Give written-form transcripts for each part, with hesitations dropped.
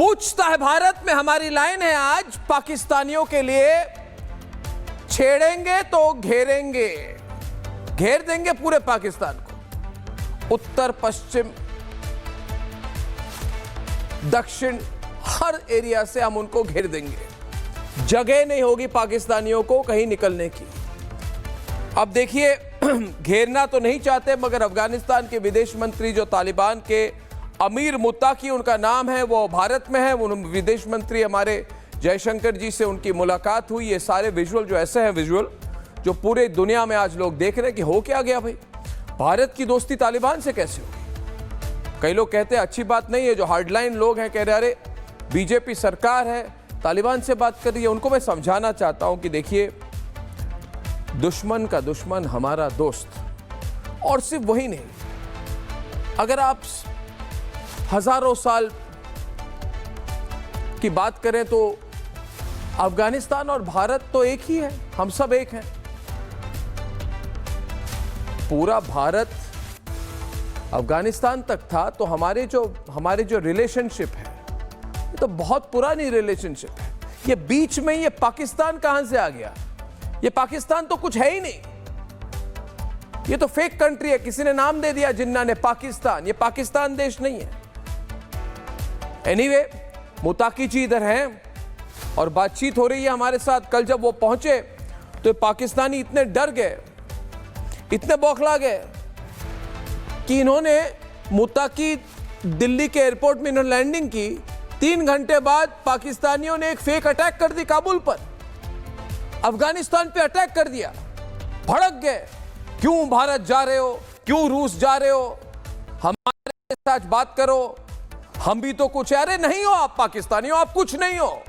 पूछता है भारत में हमारी लाइन है आज, पाकिस्तानियों के लिए छेड़ेंगे तो घेरेंगे, घेर देंगे पूरे पाकिस्तान को, उत्तर पश्चिम दक्षिण हर एरिया से हम उनको घेर देंगे, जगह नहीं होगी पाकिस्तानियों को कहीं निकलने की। अब देखिए घेरना तो नहीं चाहते, मगर अफगानिस्तान के विदेश मंत्री जो तालिबान के अमीर मुत्ताकी उनका नाम है, वो भारत में है। उन विदेश मंत्री हमारे जयशंकर जी से उनकी मुलाकात हुई। ये सारे विजुअल जो ऐसे हैं, विजुअल जो पूरे दुनिया में आज लोग देख रहे हैं कि हो क्या गया भाई, भारत की दोस्ती तालिबान से कैसे होगी। कई लोग कहते हैं अच्छी बात नहीं है, जो हार्डलाइन लोग हैं कह रहे अरे बीजेपी सरकार है तालिबान से बात कर रही है। उनको मैं समझाना चाहता हूं कि देखिए, दुश्मन का दुश्मन हमारा दोस्त। और सिर्फ वही नहीं, अगर आप हजारों साल की बात करें तो अफगानिस्तान और भारत तो एक ही है, हम सब एक हैं। पूरा भारत अफगानिस्तान तक था, तो हमारे जो रिलेशनशिप है ये तो बहुत पुरानी रिलेशनशिप है। ये बीच में ये पाकिस्तान कहां से आ गया? ये पाकिस्तान तो कुछ है ही नहीं, ये तो फेक कंट्री है, किसी ने नाम दे दिया जिन्ना ने पाकिस्तान। ये पाकिस्तान देश नहीं है। एनीवे, मुताकी जी इधर हैं और बातचीत हो रही है हमारे साथ। कल जब वो पहुंचे तो पाकिस्तानी इतने डर गए, इतने बौखला गए कि इन्होंने मुताकी दिल्ली के एयरपोर्ट में इन्होंने लैंडिंग की। 3 घंटे बाद पाकिस्तानियों ने एक फेक अटैक कर दी काबुल पर, अफगानिस्तान पे अटैक कर दिया। भड़क गए, क्यों भारत जा रहे हो, क्यों रूस जा रहे हो, हमारे साथ बात करो, हम भी तो कुछ। अरे नहीं हो आप पाकिस्तानी हो, आप कुछ नहीं हो।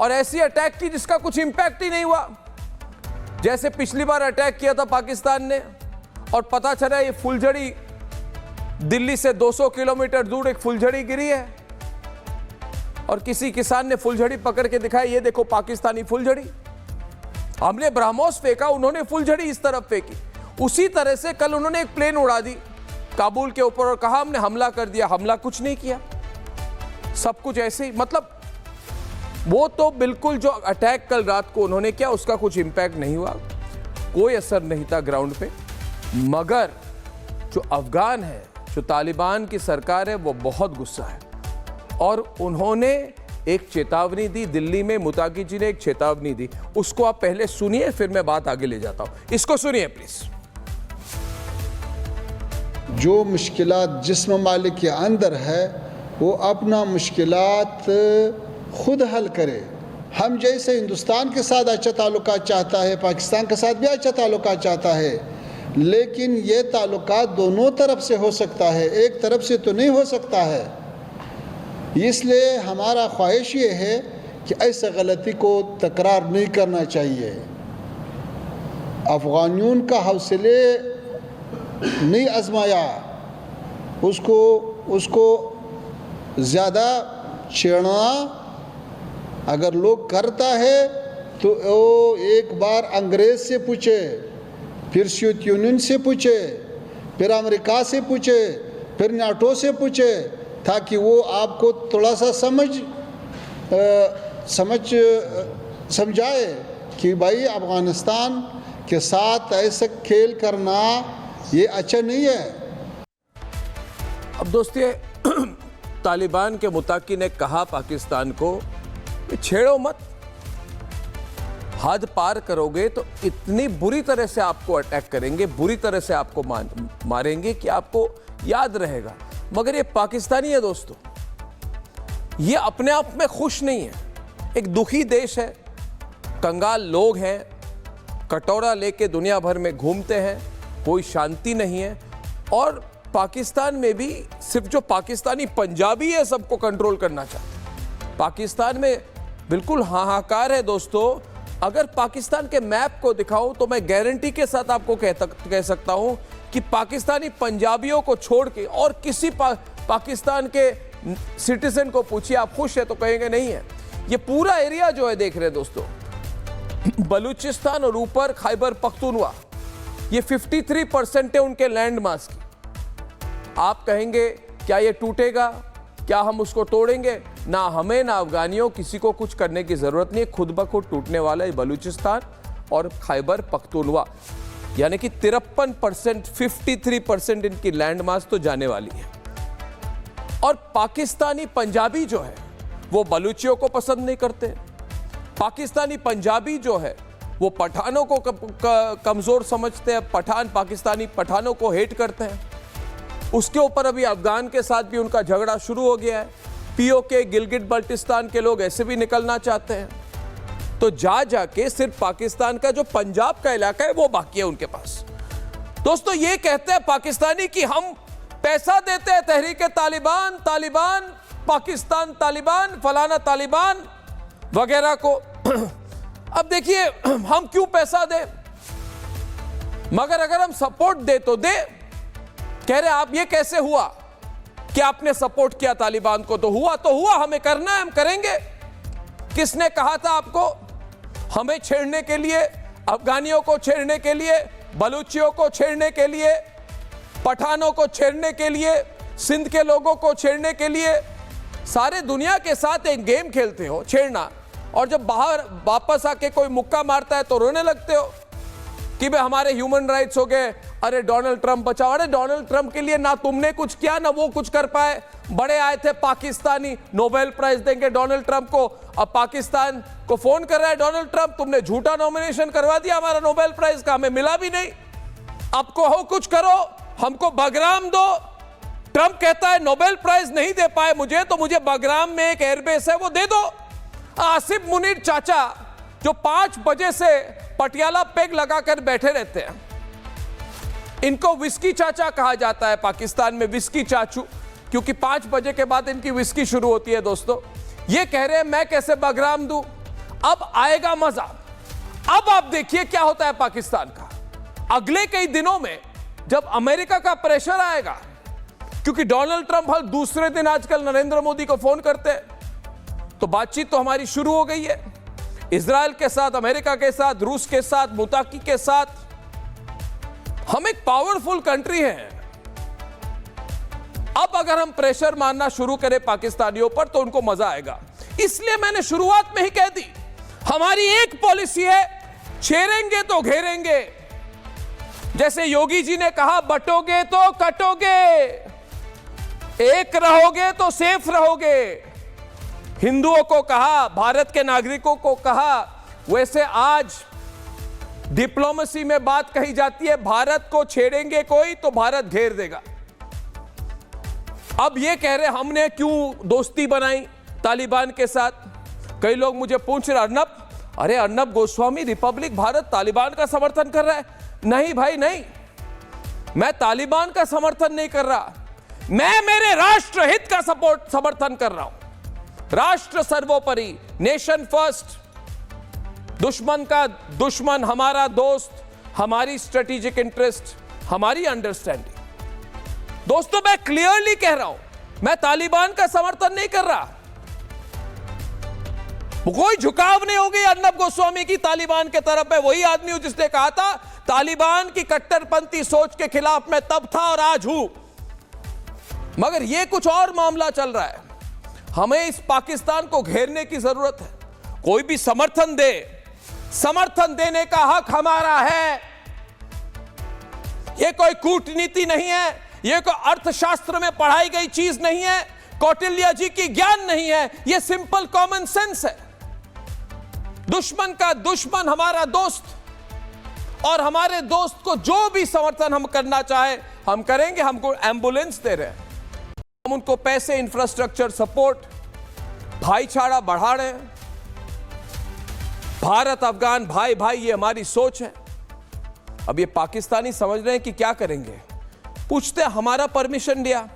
और ऐसी अटैक की जिसका कुछ इंपैक्ट ही नहीं हुआ, जैसे पिछली बार अटैक किया था पाकिस्तान ने और पता चला ये फुलझड़ी, दिल्ली से 200 किलोमीटर दूर एक फुलझड़ी गिरी है और किसी किसान ने फुलझड़ी पकड़ के दिखाई, ये देखो पाकिस्तानी फुलझड़ी। हमने ब्रह्मोस फेंका, उन्होंने फुलझड़ी इस तरफ फेंकी। उसी तरह से कल उन्होंने एक प्लेन उड़ा दी काबुल के ऊपर और कहा हमने हमला कर दिया। हमला कुछ नहीं किया, सब कुछ ऐसे ही। मतलब वो तो बिल्कुल जो अटैक कल रात को उन्होंने किया उसका कुछ इंपैक्ट नहीं हुआ, कोई असर नहीं था ग्राउंड पे। मगर जो अफगान है, जो तालिबान की सरकार है, वो बहुत गुस्सा है और उन्होंने एक चेतावनी दी। दिल्ली में मुताकी जी ने एक चेतावनी दी, उसको आप पहले सुनिए, फिर मैं बात आगे ले जाता हूं। इसको सुनिए प्लीज। जो मुश्किलात जिस ममालिक के अंदर है वो अपना मुश्किलात खुद हल करे। हम जैसे हिंदुस्तान के साथ अच्छा ताल्लुकात चाहता है, पाकिस्तान के साथ भी अच्छा ताल्लुकात चाहता है, लेकिन ये ताल्लुकात दोनों तरफ से हो सकता है, एक तरफ से तो नहीं हो सकता है। इसलिए हमारा ख्वाहिश ये है कि ऐसे गलती को तकरार नहीं करना चाहिए। अफ़गानियों का हौसले नहीं आजमाया, उसको ज़्यादा छेड़ना अगर लोग करता है तो वो एक बार अंग्रेज़ से पूछे, फिर सोवियत यूनियन से पूछे, फिर अमेरिका से पूछे, फिर नाटो से पूछे, ताकि वो आपको थोड़ा सा समझाए कि भाई अफ़गानिस्तान के साथ ऐसा खेल करना ये अच्छा नहीं है। अब दोस्तों, तालिबान के मुताकी ने कहा पाकिस्तान को कि छेड़ो मत, हद पार करोगे तो इतनी बुरी तरह से आपको अटैक करेंगे, बुरी तरह से आपको मारेंगे कि आपको याद रहेगा। मगर ये पाकिस्तानी है दोस्तों, ये अपने आप में खुश नहीं है, एक दुखी देश है, कंगाल लोग हैं, कटोरा लेके दुनिया भर में घूमते हैं, कोई शांति नहीं है। और पाकिस्तान में भी सिर्फ जो पाकिस्तानी पंजाबी है सबको कंट्रोल करना चाहते हैं। पाकिस्तान में बिल्कुल हाहाकार है दोस्तों। अगर पाकिस्तान के मैप को दिखाऊं तो मैं गारंटी के साथ आपको कह सकता हूं कि पाकिस्तानी पंजाबियों को छोड़ के और किसी पाकिस्तान के सिटीजन को पूछिए आप खुश है तो कहेंगे नहीं है। ये पूरा एरिया जो है देख रहे हैं दोस्तों, बलूचिस्तान और ऊपर खैबर पख्तूनवा, ये 53% है उनके लैंड मास की। आप कहेंगे क्या ये टूटेगा? क्या हम उसको तोड़ेंगे? ना हमें ना अफगानियों किसी को कुछ करने की जरूरत नहीं है। खुद ब खुद टूटने वाला है बलूचिस्तान और खैबर पख्तूनवा, यानी कि 53%, 53% इनकी लैंड मास तो जाने वाली है। और पाकिस्तानी पंजाबी जो है वो बलूचियों को पसंद नहीं करते। पाकिस्तानी पंजाबी जो है वो पठानों को कमजोर समझते हैं। पठान पाकिस्तानी पठानों को हेट करते हैं। उसके ऊपर अभी अफगान के साथ भी उनका झगड़ा शुरू हो गया है। पीओके, गिलगिट बल्टिस्तान के लोग ऐसे भी निकलना चाहते हैं। तो जाके सिर्फ पाकिस्तान का जो पंजाब का इलाका है वो बाकी है उनके पास। दोस्तों, ये कहते हैं पाकिस्तानी कि हम पैसा देते हैं तहरीके तालिबान, तालिबान पाकिस्तान, तालिबान फलाना, तालिबान वगैरह को। अब देखिए, हम क्यों पैसा दें, मगर अगर हम सपोर्ट दे तो दे। कह रहे आप ये कैसे हुआ कि आपने सपोर्ट किया तालिबान को? तो हुआ, हमें करना है, हम करेंगे। किसने कहा था आपको? हमें छेड़ने के लिए, अफगानियों को छेड़ने के लिए, बलूचियों को छेड़ने के लिए, पठानों को छेड़ने के लिए, सिंध के लोगों को छेड़ने के लिए। सारे दुनिया के साथ एक गेम खेलते हो, छेड़ना, और जब बाहर वापस आके कोई मुक्का मारता है तो रोने लगते हो कि भाई हमारे ह्यूमन राइट्स हो गए, अरे डोनाल्ड ट्रंप बचाओ। अरे डोनाल्ड ट्रंप के लिए ना तुमने कुछ किया ना वो कुछ कर पाए। बड़े आए थे पाकिस्तानी, नोबेल प्राइज देंगे डोनाल्ड ट्रंप को। अब पाकिस्तान को फोन कर रहा है डोनाल्ड ट्रंप, तुमने झूठा नॉमिनेशन करवा दिया हमारा नोबेल प्राइज का, हमें मिला भी नहीं। अब कहो कुछ करो, हमको बगराम दो। ट्रंप कहता है नोबेल प्राइज नहीं दे पाए मुझे, तो मुझे बगराम में एक एयरबेस है वो दे दो। आसिफ मुनीर चाचा जो 5 बजे से पटियाला पेग लगाकर बैठे रहते हैं, इनको विस्की चाचा कहा जाता है पाकिस्तान में, विस्की चाचू, क्योंकि 5 बजे के बाद इनकी विस्की शुरू होती है। दोस्तों, ये कह रहे हैं मैं कैसे बगराम दूं। अब आएगा मजा। अब आप देखिए क्या होता है पाकिस्तान का। अगले कई दिनों में जब अमेरिका का प्रेशर आएगा, क्योंकि डोनाल्ड ट्रंप हर दूसरे दिन आजकल नरेंद्र मोदी को फोन करते हैं, तो बातचीत तो हमारी शुरू हो गई है इजराइल के साथ, अमेरिका के साथ, रूस के साथ, मुताकी के साथ। हम एक पावरफुल कंट्री हैं। अब अगर हम प्रेशर मारना शुरू करें पाकिस्तानियों पर तो उनको मजा आएगा। इसलिए मैंने शुरुआत में ही कह दी, हमारी एक पॉलिसी है, छेड़ेंगे तो घेरेंगे। जैसे योगी जी ने कहा, बटोगे तो कटोगे, एक रहोगे तो सेफ रहोगे। हिंदुओं को कहा, भारत के नागरिकों को कहा। वैसे आज डिप्लोमेसी में बात कही जाती है, भारत को छेड़ेंगे कोई तो भारत घेर देगा। अब ये कह रहे हमने क्यों दोस्ती बनाई तालिबान के साथ। कई लोग मुझे पूछ रहे, अर्नब गोस्वामी रिपब्लिक भारत तालिबान का समर्थन कर रहा है। नहीं भाई नहीं, मैं तालिबान का समर्थन नहीं कर रहा, मैं मेरे राष्ट्र हित का समर्थन कर रहा हूं। राष्ट्र सर्वोपरि, नेशन फर्स्ट, दुश्मन का दुश्मन हमारा दोस्त, हमारी स्ट्रेटेजिक इंटरेस्ट, हमारी अंडरस्टैंडिंग। दोस्तों, मैं क्लियरली कह रहा हूं, मैं तालिबान का समर्थन नहीं कर रहा। कोई झुकाव नहीं हो गई अर्नब गोस्वामी की तालिबान के तरफ है। वही आदमी हूं जिसने कहा था तालिबान की कट्टरपंथी सोच के खिलाफ मैं तब था और आज हूं। मगर यह कुछ और मामला चल रहा है। हमें इस पाकिस्तान को घेरने की जरूरत है। कोई भी समर्थन दे, समर्थन देने का हक हमारा है। यह कोई कूटनीति नहीं है, यह कोई अर्थशास्त्र में पढ़ाई गई चीज नहीं है, कौटिल्य जी की ज्ञान नहीं है, यह सिंपल कॉमन सेंस है। दुश्मन का दुश्मन हमारा दोस्त, और हमारे दोस्त को जो भी समर्थन हम करना चाहे हम करेंगे। हमको एम्बुलेंस दे रहे हैं, हम उनको पैसे, इंफ्रास्ट्रक्चर सपोर्ट, भाईचारा बढ़ा रहे हैं। भारत अफगान भाई भाई, ये हमारी सोच है। अब ये पाकिस्तानी समझ रहे हैं कि क्या करेंगे। पूछते हैं हमारा परमिशन दिया।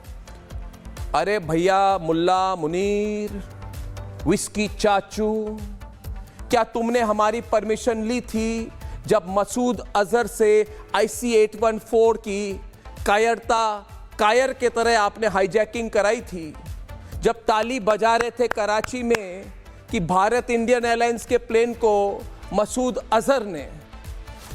अरे भैया मुल्ला मुनीर, विस्की चाचू, क्या तुमने हमारी परमिशन ली थी जब मसूद अजहर से IC-814 की कायर के तरह आपने हाईजैकिंग कराई थी? जब ताली बजा रहे थे कराची में कि भारत इंडियन एयरलाइंस के प्लेन को मसूद अजहर ने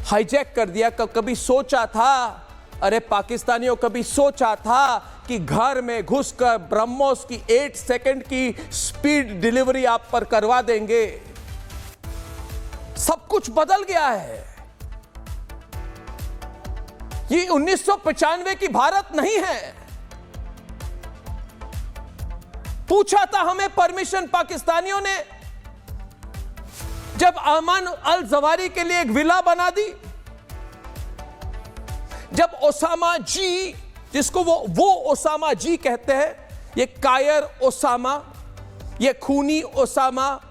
हाईजैक कर दिया, कभी सोचा था अरे पाकिस्तानियों कभी सोचा था कि घर में घुसकर ब्रह्मोस की 8 सेकंड की स्पीड डिलीवरी आप पर करवा देंगे? सब कुछ बदल गया है। ये 1995 की भारत नहीं है। पूछा था हमें परमिशन पाकिस्तानियों ने जब अमन अल जवारी के लिए एक विला बना दी, जब ओसामा जी, जिसको वो ओसामा जी कहते हैं, ये कायर ओसामा, ये खूनी ओसामा,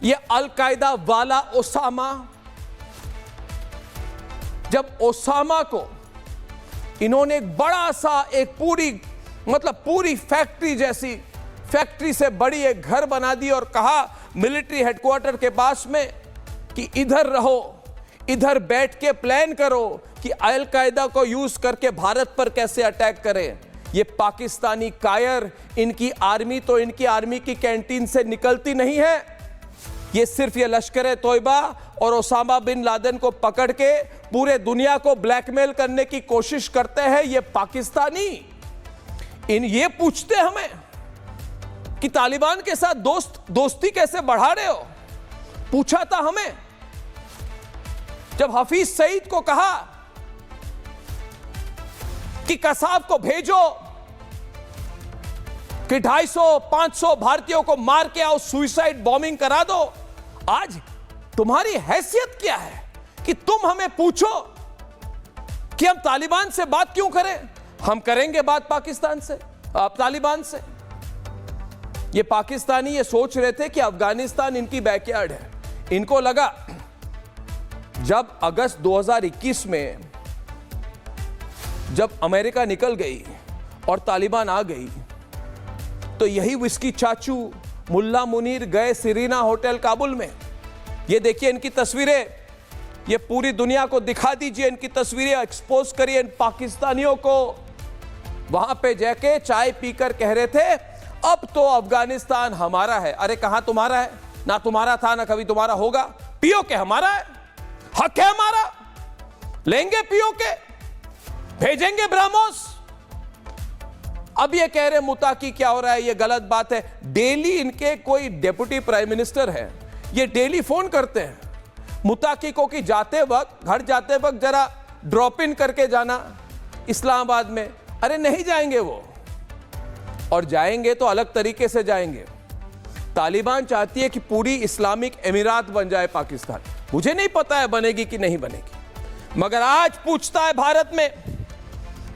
ये अल कायदा वाला ओसामा, जब ओसामा को इन्होंने एक बड़ा सा एक पूरी फैक्ट्री जैसी, फैक्ट्री से बड़ी एक घर बना दी और कहा मिलिट्री हेडक्वार्टर के पास में कि इधर रहो, इधर बैठ के प्लान करो कि अल कायदा को यूज करके भारत पर कैसे अटैक करें। ये पाकिस्तानी कायर, इनकी आर्मी की कैंटीन से निकलती नहीं है। ये सिर्फ ये लश्कर तोयबा और ओसामा बिन लादेन को पकड़ के पूरे दुनिया को ब्लैकमेल करने की कोशिश करते हैं। ये पाकिस्तानी ये पूछते हमें कि तालिबान के साथ दोस्ती कैसे बढ़ा रहे हो। पूछा था हमें जब हफीज सईद को कहा कि कसाब को भेजो कि 250-500 भारतीयों को मार के आओ, सुइसाइड बॉम्बिंग करा दो। आज तुम्हारी हैसियत क्या है कि तुम हमें पूछो कि हम तालिबान से बात क्यों करें? हम करेंगे बात पाकिस्तान से, तालिबान से। ये पाकिस्तानी ये सोच रहे थे कि अफगानिस्तान इनकी बैकयार्ड है। इनको लगा जब अगस्त 2021 में जब अमेरिका निकल गई और तालिबान आ गई, तो यही विस्की चाचू मुल्ला मुनीर गए सिरीना होटल काबुल में। ये देखिए इनकी तस्वीरें, ये पूरी दुनिया को दिखा दीजिए, इनकी तस्वीरें एक्सपोज करिए इन पाकिस्तानियों को। वहां पे जाके चाय पीकर कह रहे थे अब तो अफगानिस्तान हमारा है। अरे कहां तुम्हारा है? ना तुम्हारा था, ना कभी तुम्हारा होगा। पीओके हमारा है, हक है हमारा, लेंगे पीओके, भेजेंगे ब्रह्मोस। अब ये कह रहे मुताकी क्या हो रहा है, ये गलत बात है। डेली इनके कोई डिप्टी प्राइम मिनिस्टर है, ये डेली फोन करते हैं मुताकी को कि जाते वक्त, घर जाते वक्त जरा ड्रॉप इन करके जाना इस्लामाबाद में। अरे नहीं जाएंगे वो, और जाएंगे तो अलग तरीके से जाएंगे। तालिबान चाहती है कि पूरी इस्लामिक अमीरात बन जाए पाकिस्तान। मुझे नहीं पता है बनेगी कि नहीं बनेगी, मगर आज पूछता है भारत में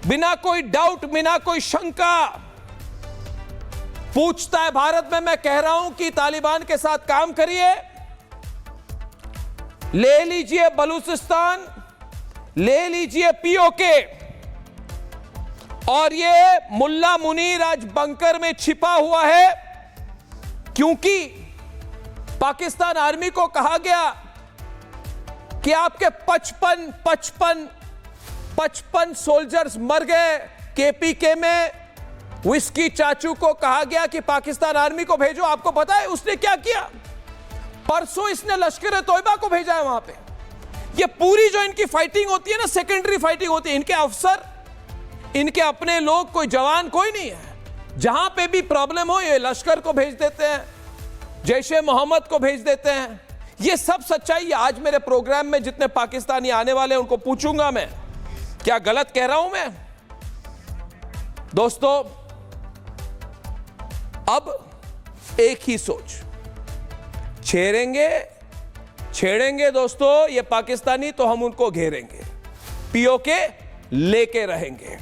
बिना कोई डाउट, बिना कोई शंका पूछता है भारत में। मैं कह रहा हूं कि तालिबान के साथ काम करिए, ले लीजिए बलूचिस्तान, ले लीजिए पीओके, और ये मुल्ला मुनीर आज बंकर में छिपा हुआ है क्योंकि पाकिस्तान आर्मी को कहा गया कि आपके 55 सोल्जर्स मर गए केपीके में। विस्की चाचू को कहा गया कि पाकिस्तान आर्मी को भेजो। आपको पता है उसने क्या किया? परसों इसने लश्कर तोयबा को भेजा है वहां पे। ये पूरी जो इनकी फाइटिंग होती है ना, सेकेंडरी फाइटिंग होती है। इनके अफसर, इनके अपने लोग, कोई जवान कोई नहीं है। जहां पे भी प्रॉब्लम हो ये लश्कर को भेज देते हैं, जैशे मोहम्मद को भेज देते हैं। ये सब सच्चाई। आज मेरे प्रोग्राम में जितने पाकिस्तानी आने वाले हैं उनको पूछूंगा मैं, क्या गलत कह रहा हूं मैं? दोस्तों, अब एक ही सोच, छेड़ेंगे दोस्तों ये पाकिस्तानी तो हम उनको घेरेंगे, पीओके लेके रहेंगे।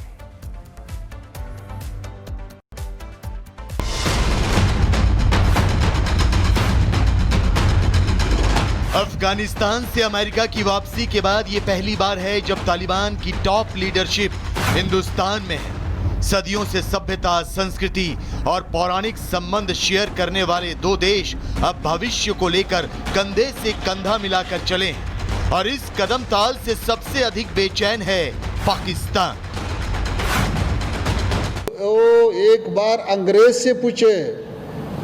अफगानिस्तान से अमेरिका की वापसी के बाद ये पहली बार है जब तालिबान की टॉप लीडरशिप हिंदुस्तान में है। सदियों से सभ्यता, संस्कृति और पौराणिक संबंध शेयर करने वाले दो देश अब भविष्य को लेकर कंधे से कंधा मिलाकर चले हैं, और इस कदम ताल से सबसे अधिक बेचैन है पाकिस्तान। वो एक बार अंग्रेज से पूछे,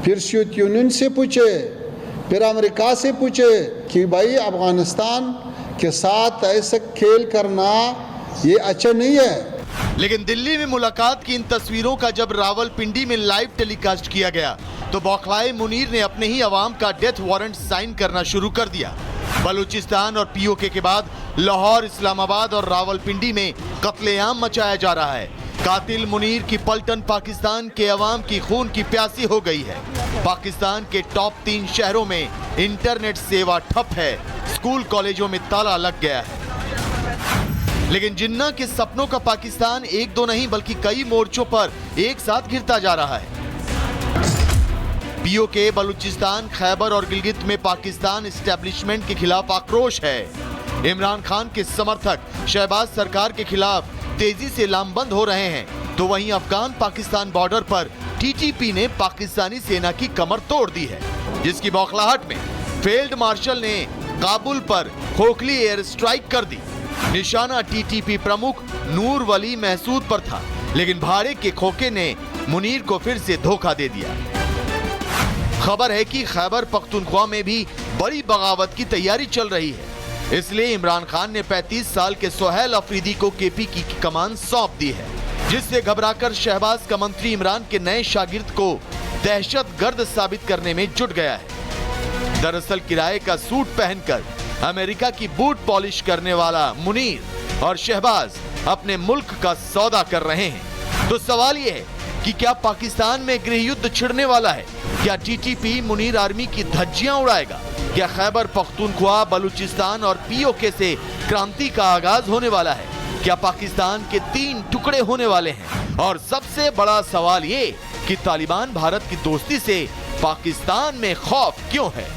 फिर सोवियत यूनियन से पूछे, फिर अमेरिका से पूछे कि भाई अफगानिस्तान के साथ ऐसा खेल करना ये अच्छा नहीं है। लेकिन दिल्ली में मुलाकात की इन तस्वीरों का जब रावलपिंडी में लाइव टेलीकास्ट किया गया तो बौखलाए मुनीर ने अपने ही अवाम का डेथ वारंट साइन करना शुरू कर दिया। बलूचिस्तान और पीओके के बाद लाहौर, इस्लामाबाद और रावलपिंडी में कत्लेआम मचाया जा रहा है। कातिल मुनीर की पलटन पाकिस्तान के अवाम की खून की प्यासी हो गई है। पाकिस्तान के टॉप 3 शहरों में इंटरनेट सेवा ठप है, स्कूल कॉलेजों में ताला लग गया है। लेकिन जिन्ना के सपनों का पाकिस्तान एक दो नहीं बल्कि कई मोर्चों पर एक साथ घिरता जा रहा है। पीओके, बलूचिस्तान, खैबर और गिलगित में पाकिस्तान एस्टेब्लिशमेंट के खिलाफ आक्रोश है। इमरान खान के समर्थक शहबाज सरकार के खिलाफ तेजी से लामबंद हो रहे हैं, तो वहीं अफगान पाकिस्तान बॉर्डर पर टीटीपी ने पाकिस्तानी सेना की कमर तोड़ दी है, जिसकी बौखलाहट में फील्ड मार्शल ने काबुल पर खोखली एयर स्ट्राइक कर दी। निशाना टीटीपी प्रमुख नूर वली महसूद पर था, लेकिन भाड़े के खोखे ने मुनीर को फिर से धोखा दे दिया। खबर है कि खैबर पख्तूनख्वा में भी बड़ी बगावत की तैयारी चल रही है, इसलिए इमरान खान ने 35 साल के सोहेल अफरीदी को केपी की कमान सौंप दी है, जिससे घबराकर शहबाज का मंत्री इमरान के नए शागिर्द को दहशतगर्द साबित करने में जुट गया है। दरअसल किराए का सूट पहनकर अमेरिका की बूट पॉलिश करने वाला मुनीर और शहबाज अपने मुल्क का सौदा कर रहे हैं। तो सवाल यह है कि क्या पाकिस्तान में गृह युद्ध छिड़ने वाला है? क्या टीटीपी मुनीर आर्मी की धज्जियां उड़ाएगा? क्या खैबर पख्तूनख्वा, बलूचिस्तान और पीओके से क्रांति का आगाज होने वाला है? क्या पाकिस्तान के 3 टुकड़े होने वाले हैं? और सबसे बड़ा सवाल ये कि तालिबान भारत की दोस्ती से पाकिस्तान में खौफ क्यों है?